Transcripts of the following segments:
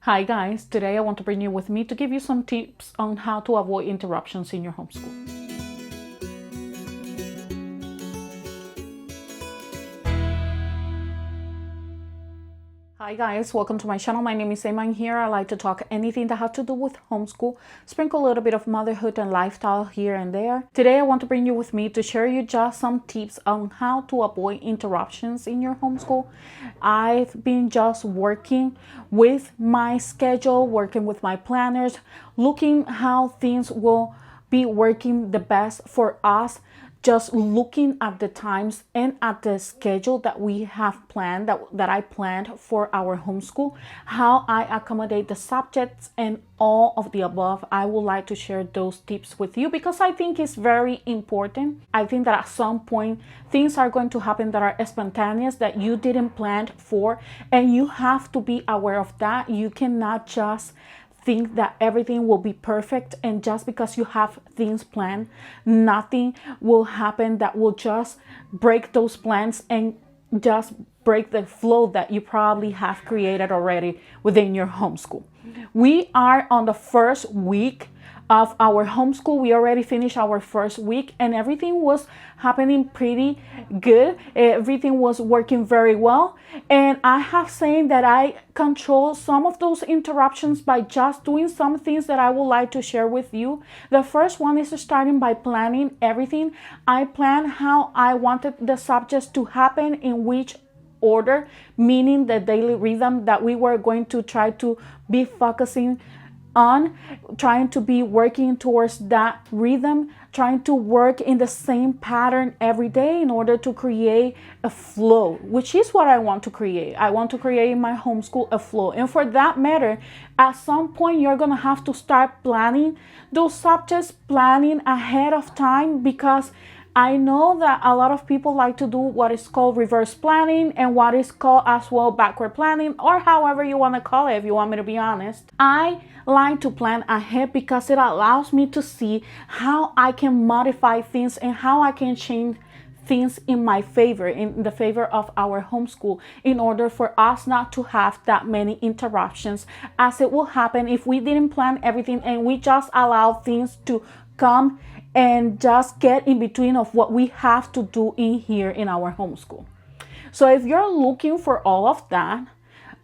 Hi guys, today I want to bring you with me to give you some tips on how to avoid interruptions in your homeschool. Hi guys, welcome to my channel. My name is Emma and here I like to talk anything that has to do with homeschool, sprinkle a little bit of motherhood and lifestyle here and there. Today I want to bring you with me to share you just some tips on how to avoid interruptions in your homeschool. I've been just working with my schedule, working with my planners, looking how things will be working the best for us, just looking at the times and at the schedule that we have planned, that I planned for our homeschool, how I accommodate the subjects and all of the above. I would like to share those tips with you because I think it's very important. I think that at some point things are going to happen that are spontaneous, that you didn't plan for, and you have to be aware of that. You cannot just think that everything will be perfect, and just because you have things planned, nothing will happen that will just break those plans and just break the flow that you probably have created already within your homeschool. We are on the first week of our homeschool. We already finished our first week and everything was happening pretty good. Everything was working very well. And I have said that I control some of those interruptions by just doing some things that I would like to share with you. The first one is starting by planning everything. I planned how I wanted the subjects to happen, in which order, meaning the daily rhythm that we were going to try to be focusing on, trying to be working towards that rhythm, trying to work in the same pattern every day in order to create a flow, which is what I want to create. I want to create in my homeschool a flow. And for that matter, at some point, you're going to have to start planning those subjects, planning ahead of time, because I know that a lot of people like to do what is called reverse planning and what is called as well backward planning, or however you want to call it, if you want me to be honest. I like to plan ahead because it allows me to see how I can modify things and how I can change things in my favor, in the favor of our homeschool, in order for us not to have that many interruptions, as it will happen if we didn't plan everything and we just allow things to come and just get in between of what we have to do in here in our homeschool. So if you're looking for all of that,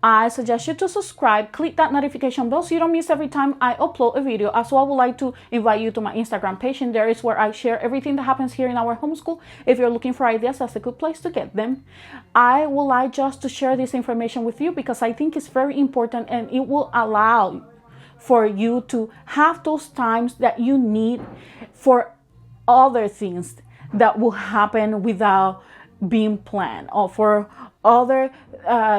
I suggest you to subscribe, click that notification bell so you don't miss every time I upload a video. As well, I would like to invite you to my Instagram page, and there is where I share everything that happens here in our homeschool. If you're looking for ideas, that's a good place to get them. I would like just to share this information with you because I think it's very important, and it will allow for you to have those times that you need for other things that will happen without being planned, or for other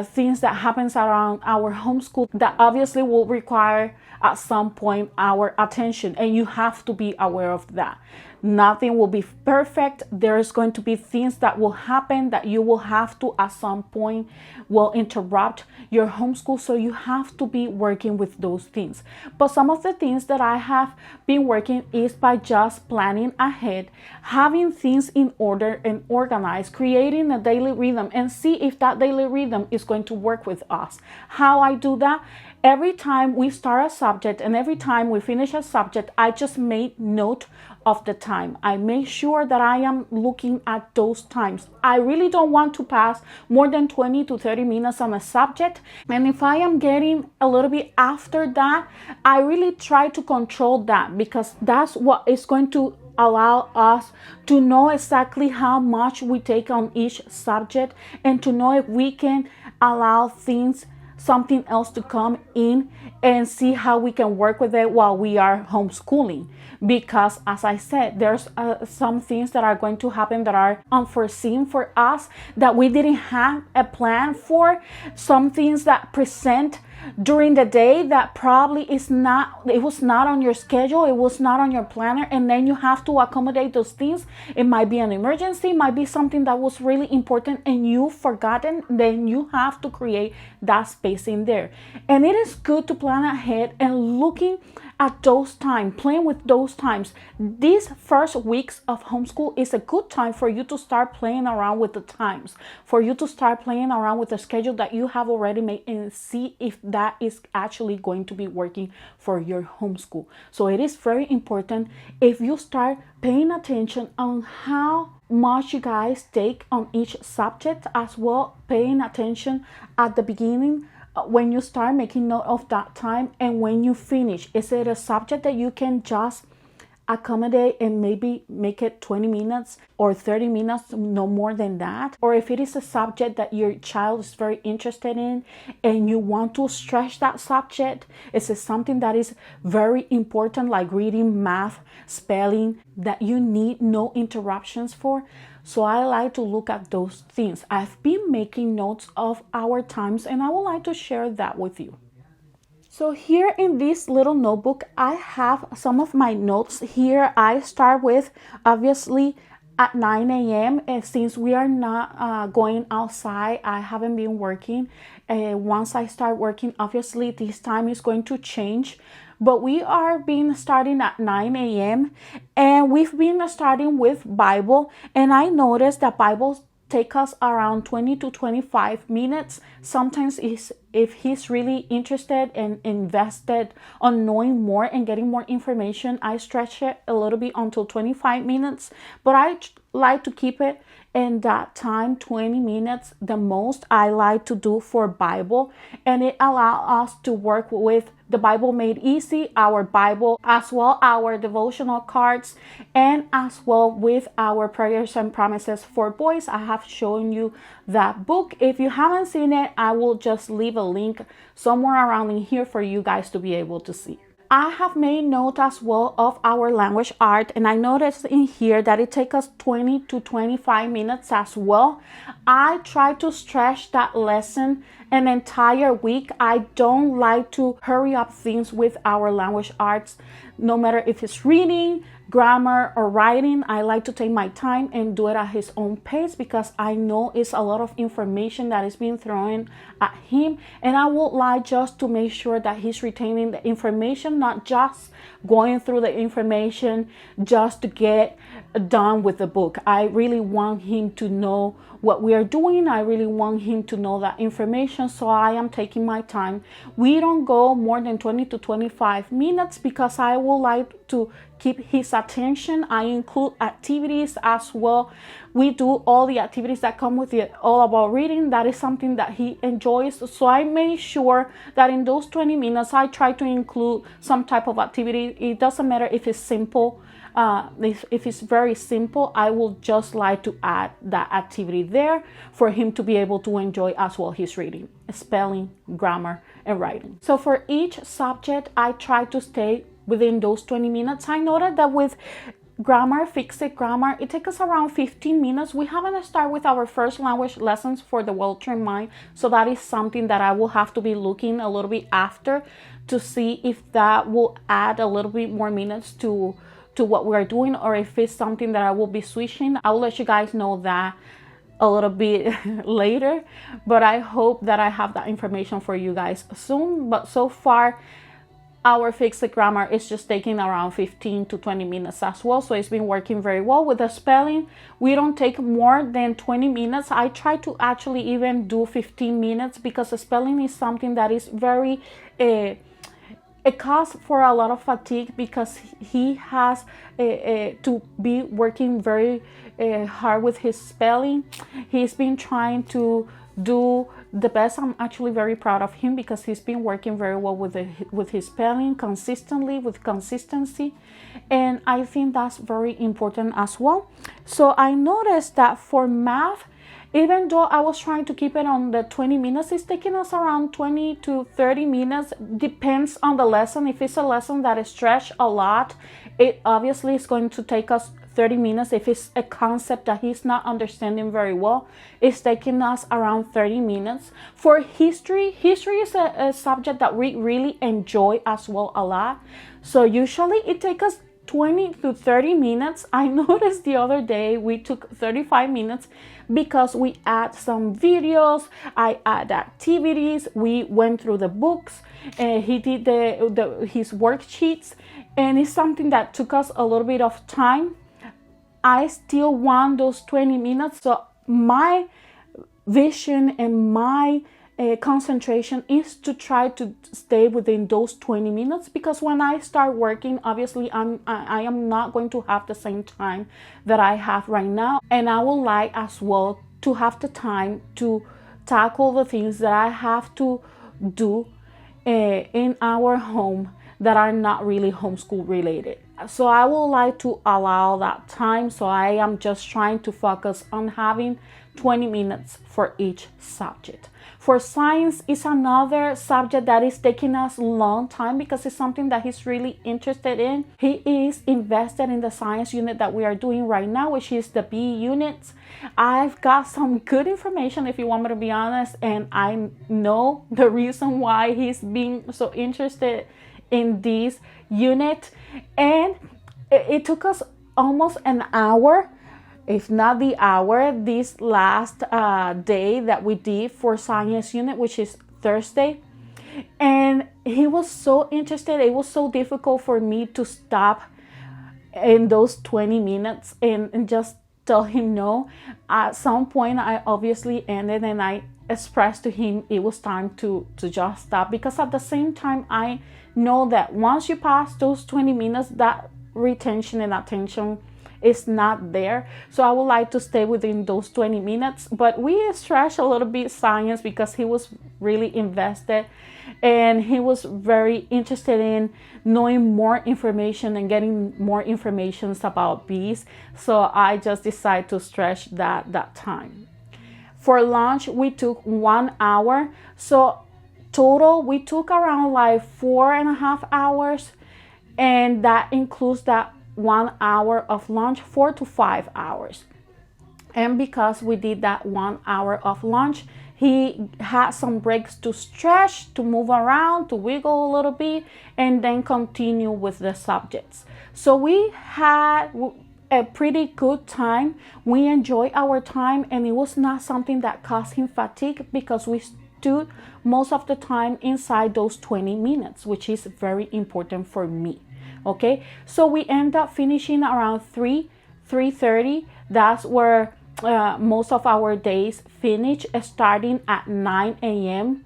things that happens around our homeschool that obviously will require at some point our attention, and you have to be aware of that. Nothing will be perfect. There's going to be things that will happen that you will have to at some point will interrupt your homeschool, so you have to be working with those things. But some of the things that I have been working is by just planning ahead, having things in order and organized, creating a daily rhythm, and see if that daily rhythm is going to work with us. How I do that? Every time we start a subject and every time we finish a subject, I just make note of the time. I make sure that I am looking at those times. I really don't want to pass more than 20 to 30 minutes on a subject. And if I am getting a little bit after that, I really try to control that, because that's what is going to allow us to know exactly how much we take on each subject, and to know if we can allow something else to come in and see how we can work with it while we are homeschooling. Because as I said, there's some things that are going to happen that are unforeseen for us, that we didn't have a plan for, some things that present during the day that probably it was not on your schedule, it was not on your planner, and then you have to accommodate those things. It might be an emergency, it might be something that was really important and you've forgotten. Then you have to create that space in there. And it is good to plan ahead and looking at those times, playing with those times. These first weeks of homeschool is a good time for you to start playing around with the times, for you to start playing around with the schedule that you have already made and see if that is actually going to be working for your homeschool. So it is very important if you start paying attention on how much you guys take on each subject, as well paying attention at the beginning when you start making note of that time, and when you finish. Is it a subject that you can just accommodate and maybe make it 20 minutes or 30 minutes, no more than that? Or if it is a subject that your child is very interested in and you want to stretch that subject, is it something that is very important, like reading, math, spelling, that you need no interruptions for? So I like to look at those things. I've been making notes of our times and I would like to share that with you. So here in this little notebook, I have some of my notes here. I start with, obviously, at 9 a.m. Since we are not going outside, I haven't been working. Once I start working, obviously this time is going to change. But we are starting at 9 a.m. and we've been starting with Bible. And I noticed that Bible take us around 20 to 25 minutes. Sometimes if he's really interested and invested on knowing more and getting more information, I stretch it a little bit until 25 minutes. But I like to keep it in that time, 20 minutes the most I like to do for Bible. And it allows us to work with the Bible Made Easy, our Bible, as well our devotional cards, and as well with our prayers and promises for boys. I have shown you that book. If you haven't seen it, I will just leave a link somewhere around in here for you guys to be able to see. I have made note as well of our language art, and I noticed in here that it takes us 20 to 25 minutes as well. I try to stretch that lesson an entire week. I don't like to hurry up things with our language arts, no matter if it's reading, grammar, or writing. I like to take my time and do it at his own pace, because I know it's a lot of information that is being thrown at him, and I would like just to make sure that he's retaining the information, not just going through the information just to get done with the book. I really want him to know what we are doing. I really want him to know that information, so I am taking my time. We don't go more than 20 to 25 minutes because I would like to keep his attention. I include activities as well. We do all the activities that come with it, all about reading. That is something that he enjoys. So I make sure that in those 20 minutes, I try to include some type of activity. It doesn't matter if it's simple. If it's very simple, I will just like to add that activity there for him to be able to enjoy as well his reading, spelling, grammar, and writing. So for each subject, I try to stay within those 20 minutes. I noted that with grammar, fixed grammar, it takes us around 15 minutes. We haven't started with our first language lessons for the well-trained mind, so that is something that I will have to be looking a little bit after to see if that will add a little bit more minutes to what we are doing, or if it's something that I will be switching. I will let you guys know that a little bit later, but I hope that I have that information for you guys soon. But so far, our fixed grammar is just taking around 15 to 20 minutes as well, so it's been working very well. With the spelling, we don't take more than 20 minutes. I try to actually even do 15 minutes because the spelling is something that is very it causes for a lot of fatigue, because he has to be working very hard with his spelling. He's been trying to do the best. I'm actually very proud of him because he's been working very well with his spelling consistently, with consistency, and I think that's very important as well. So I noticed that for math, even though I was trying to keep it on the 20 minutes, it's taking us around 20 to 30 minutes. Depends on the lesson. If it's a lesson that is stretched a lot, it obviously is going to take us 30 minutes. If it's a concept that he's not understanding very well, it's taking us around 30 minutes. For history is a subject that we really enjoy as well a lot. So usually it takes us 20 to 30 minutes. I noticed the other day we took 35 minutes because we add some videos, I add activities, we went through the books, he did his worksheets, and it's something that took us a little bit of time. I still want those 20 minutes. So my vision and my concentration is to try to stay within those 20 minutes, because when I start working, obviously I am not going to have the same time that I have right now, and I would like as well to have the time to tackle the things that I have to do in our home that are not really homeschool related. So I would like to allow that time. So I am just trying to focus on having 20 minutes for each subject. For science is another subject that is taking us a long time because it's something that he's really interested in. He is invested in the science unit that we are doing right now, which is the B units. I've got some good information, if you want me to be honest, and I know the reason why he's being so interested in this unit. And it took us almost an hour, if not the hour, this last day that we did for science unit, which is Thursday. And he was so interested. It was so difficult for me to stop in those 20 minutes and just tell him no. At some point, I obviously ended and I expressed to him it was time to just stop, because at the same time, I know that once you pass those 20 minutes, that retention and attention is not there. So I would like to stay within those 20 minutes. But we stretched a little bit science because he was really invested and he was very interested in knowing more information and getting more information about bees. So I just decided to stretch that time. For lunch, we took 1 hour. So total, we took around like 4.5 hours. And that includes that 1 hour of lunch, 4 to 5 hours. And because we did that 1 hour of lunch, he had some breaks to stretch, to move around, to wiggle a little bit, and then continue with the subjects. So we had a pretty good time. We enjoyed our time, and it was not something that caused him fatigue because we stood most of the time inside those 20 minutes, which is very important for me. Okay, so we end up finishing around 3:30. That's where most of our days finish, starting at 9 a.m.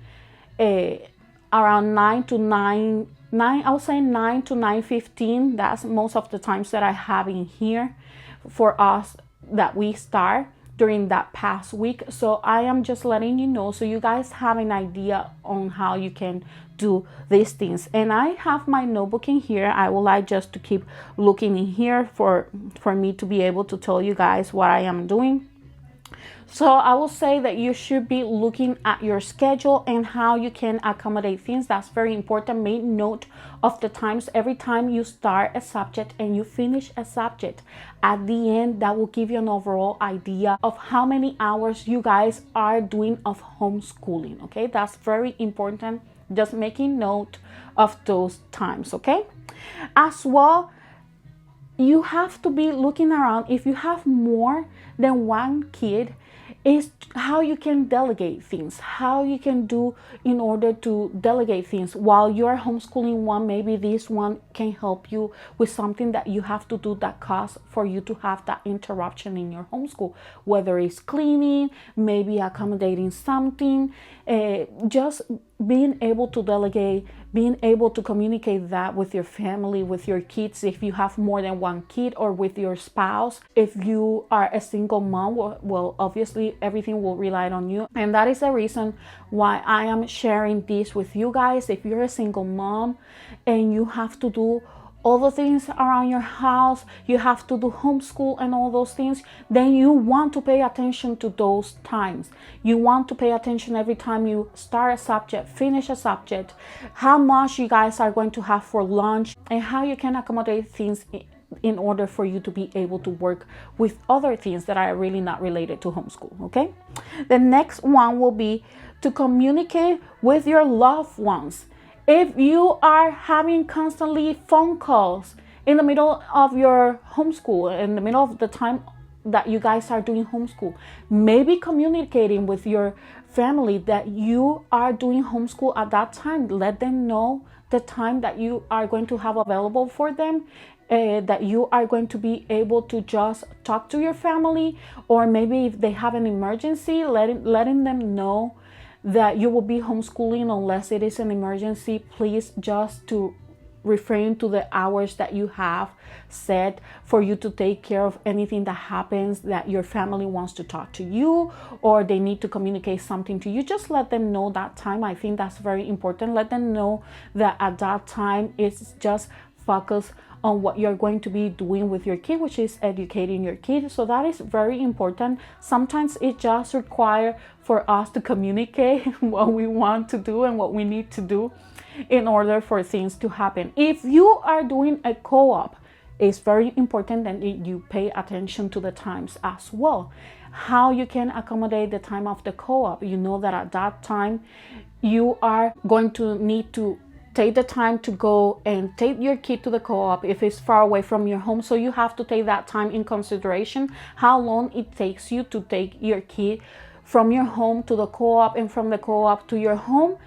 Around 9 to 9, I would say 9 to 9:15. That's most of the times that I have in here for us that we start during that past week. So I am just letting you know so you guys have an idea on how you can do these things. And I have my notebook in here. I would like just to keep looking in here for me to be able to tell you guys what I am doing. So I will say that you should be looking at your schedule and how you can accommodate things. That's very important. Make note of the times every time you start a subject and you finish a subject. At the end, that will give you an overall idea of how many hours you guys are doing of homeschooling. Okay, that's very important. Just making note of those times. Okay, as well, you have to be looking around. If you have more than one kid, is how you can delegate things, how you can do in order to delegate things while you're homeschooling one. Maybe this one can help you with something that you have to do that costs for you to have that interruption in your homeschool, whether it's cleaning, maybe accommodating something, just being able to delegate, being able to communicate that with your family, with your kids, if you have more than one kid, or with your spouse. If you are a single mom, well, obviously everything will rely on you. And that is the reason why I am sharing this with you guys. If you're a single mom and you have to do all the things around your house, you have to do homeschool and all those things, then you want to pay attention to those times. You want to pay attention every time you start a subject, finish a subject, how much you guys are going to have for lunch, and how you can accommodate things in order for you to be able to work with other things that are really not related to homeschool. Okay, the next one will be to communicate with your loved ones. If you are having constantly phone calls in the middle of your homeschool, in the middle of the time that you guys are doing homeschool, maybe communicating with your family that you are doing homeschool at that time. Let them know the time that you are going to have available for them, that you are going to be able to just talk to your family, or maybe if they have an emergency, letting them know that you will be homeschooling unless it is an emergency. Please just to refrain to the hours that you have set for you to take care of anything that happens, that your family wants to talk to you or they need to communicate something to you. Just let them know that time. I think that's very important. Let them know that at that time it's just focus on what you're going to be doing with your kid, which is educating your kid. So that is very important. Sometimes it just requires for us to communicate what we want to do and what we need to do in order for things to happen. If you are doing a co-op, it's very important that you pay attention to the times as well. How you can accommodate the time of the co-op. You know that at that time you are going to need to take the time to go and take your kid to the co-op if it's far away from your home. So you have to take that time in consideration, how long it takes you to take your kid from your home to the co-op and from the co-op to your home.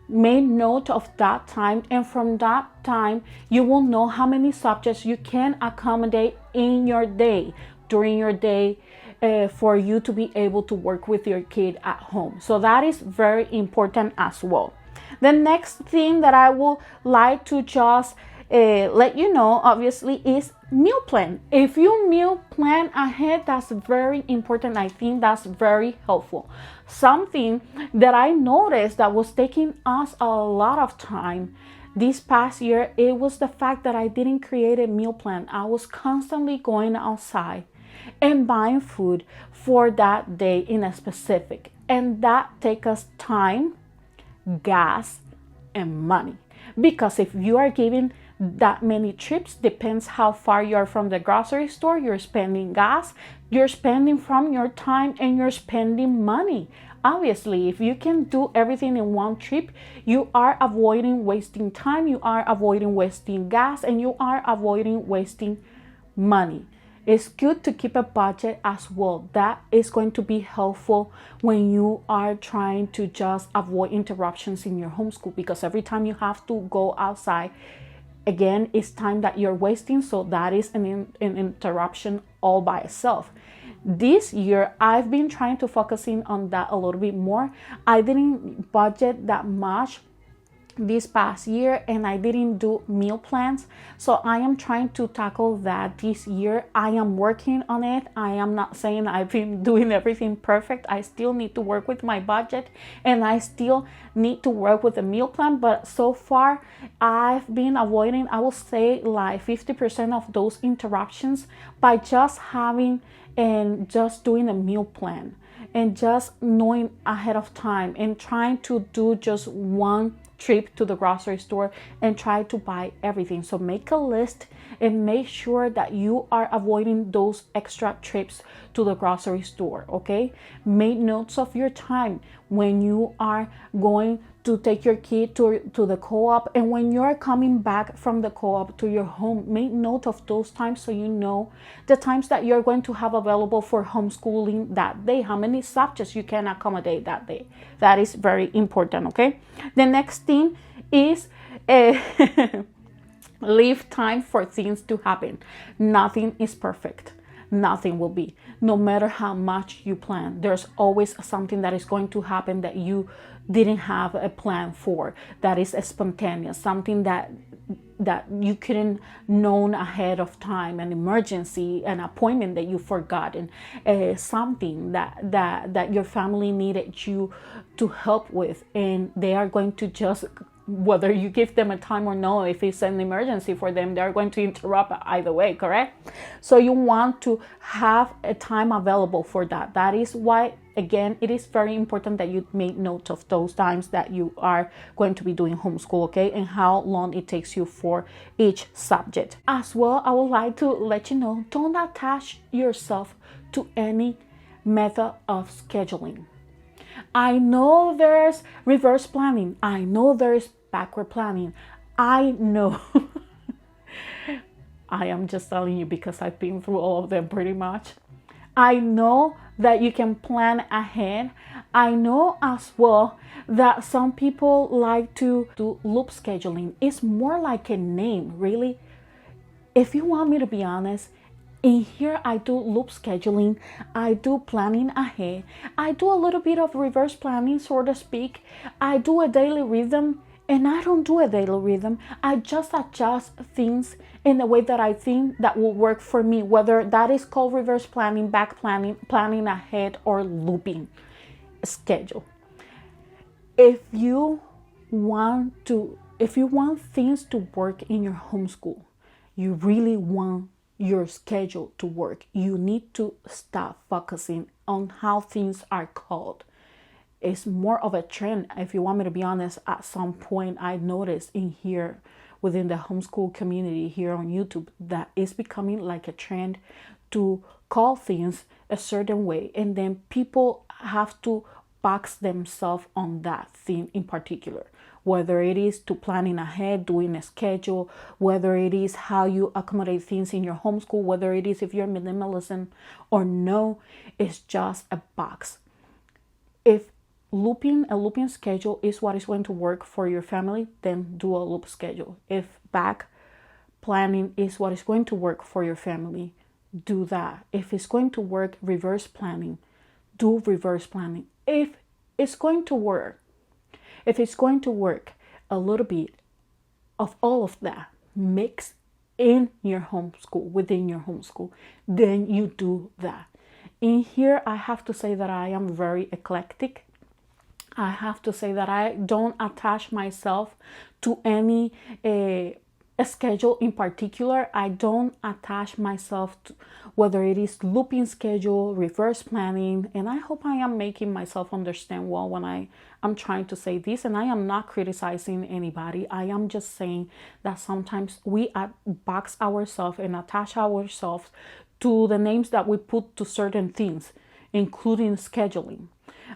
Make note of that time, and from that time you will know how many subjects you can accommodate in your day, during your day, for you to be able to work with your kid at home. So that is very important as well. The next thing that I would like to just let you know, obviously, is meal plan. If you meal plan ahead, that's very important. I think that's very helpful. Something that I noticed that was taking us a lot of time this past year, it was the fact that I didn't create a meal plan. I was constantly going outside and buying food for that day in a specific, and that takes us time, gas, and money. Because if you are giving that many trips, depends how far you are from the grocery store, you're spending gas, you're spending from your time, and you're spending money. Obviously, if you can do everything in one trip, you are avoiding wasting time, you are avoiding wasting gas, and you are avoiding wasting money. It's good to keep a budget as well. That is going to be helpful when you are trying to just avoid interruptions in your homeschool, because every time you have to go outside, again, it's time that you're wasting. So that is an interruption all by itself. This year, I've been trying to focus in on that a little bit more. I didn't budget that much this past year, and I didn't do meal plans. So I am trying to tackle that this year. I am working on it. I am not saying I've been doing everything perfect. I still need to work with my budget, and I still need to work with a meal plan. But so far, I've been avoiding, I will say, like 50% of those interruptions by just having and just doing a meal plan and just knowing ahead of time and trying to do just one trip to the grocery store and try to buy everything. So make a list and make sure that you are avoiding those extra trips to the grocery store. Okay, make notes of your time when you are going to take your kid to the co-op, and when you're coming back from the co-op to your home. Make note of those times so you know the times that you're going to have available for homeschooling that day, how many subjects you can accommodate that day. That is very important. Okay, the next thing is leave time for things to happen. Nothing is perfect. Nothing will be. No matter how much you plan, there's always something that is going to happen that you didn't have a plan for, that is spontaneous, something that you couldn't known ahead of time, an emergency, an appointment that you forgotten, something that your family needed you to help with, and they are going to just, whether you give them a time or no, if it's an emergency for them, they're going to interrupt either way, correct? So you want to have a time available for that. That is why, again, it is very important that you make note of those times that you are going to be doing homeschool, okay? And how long it takes you for each subject. As well, I would like to let you know, don't attach yourself to any method of scheduling. I know there's reverse planning. I know there's backward planning. I know. I am just telling you because I've been through all of them pretty much. I know that you can plan ahead. I know as well that some people like to do loop scheduling. It's more like a name, really. If you want me to be honest, in here I do loop scheduling, I do planning ahead, I do a little bit of reverse planning, so to speak. I do a daily rhythm, and I don't do a daily rhythm. I just adjust things in the way that I think that will work for me, whether that is called reverse planning, back planning, planning ahead, or looping schedule. If you want things to work in your homeschool, you really want your schedule to work, you need to stop focusing on how things are called. It's more of a trend. If you want me to be honest, at some point I noticed in here within the homeschool community here on YouTube that it's becoming like a trend to call things a certain way, and then people have to box themselves on that thing in particular, whether it is to planning ahead, doing a schedule, whether it is how you accommodate things in your homeschool, whether it is if you're minimalism or no. It's just a box. If a looping schedule is what is going to work for your family, then do a loop schedule. If back planning is what is going to work for your family, do that. If it's going to work, reverse planning, do reverse planning. If it's going to work a little bit of all of that mix in your homeschool, within your homeschool, then you do that. In here, I have to say that I am very eclectic. I have to say that I don't attach myself to any a schedule in particular. I don't attach myself to whether it is looping schedule, reverse planning, and I hope I am making myself understand well when I'm trying to say this, and I am not criticizing anybody. I am just saying that sometimes we box ourselves and attach ourselves to the names that we put to certain things, including scheduling.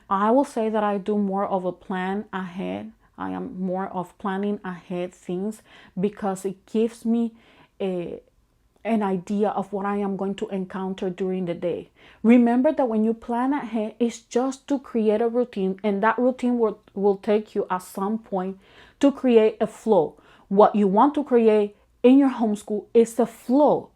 I will say that I do more of a plan ahead. I am more of planning ahead things because it gives me an idea of what I am going to encounter during the day. Remember that when you plan ahead, it's just to create a routine, and that routine will take you at some point to create a flow. What you want to create in your homeschool is a flow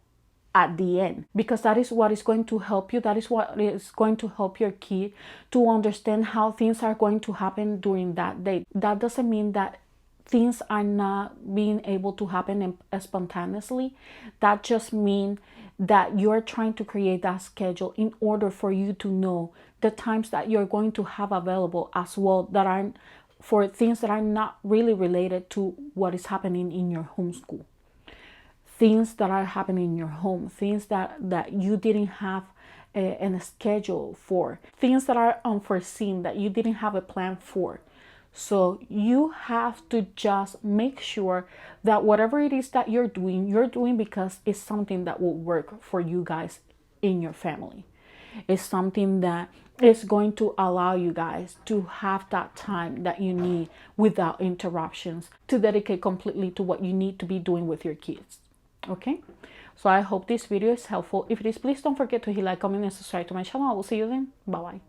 at the end, because that is what is going to help you. That is what is going to help your kid to understand how things are going to happen during that day. That doesn't mean that things are not being able to happen spontaneously. That just means that you're trying to create that schedule in order for you to know the times that you're going to have available as well, that are for things that are not really related to what is happening in your homeschool. Things that are happening in your home, things that you didn't have a schedule for, things that are unforeseen that you didn't have a plan for. So you have to just make sure that whatever it is that you're doing because it's something that will work for you guys in your family. It's something that is going to allow you guys to have that time that you need without interruptions to dedicate completely to what you need to be doing with your kids. Okay, so I hope this video is helpful. If it is, please don't forget to hit like, comment, and subscribe to my channel. I will see you then. Bye bye.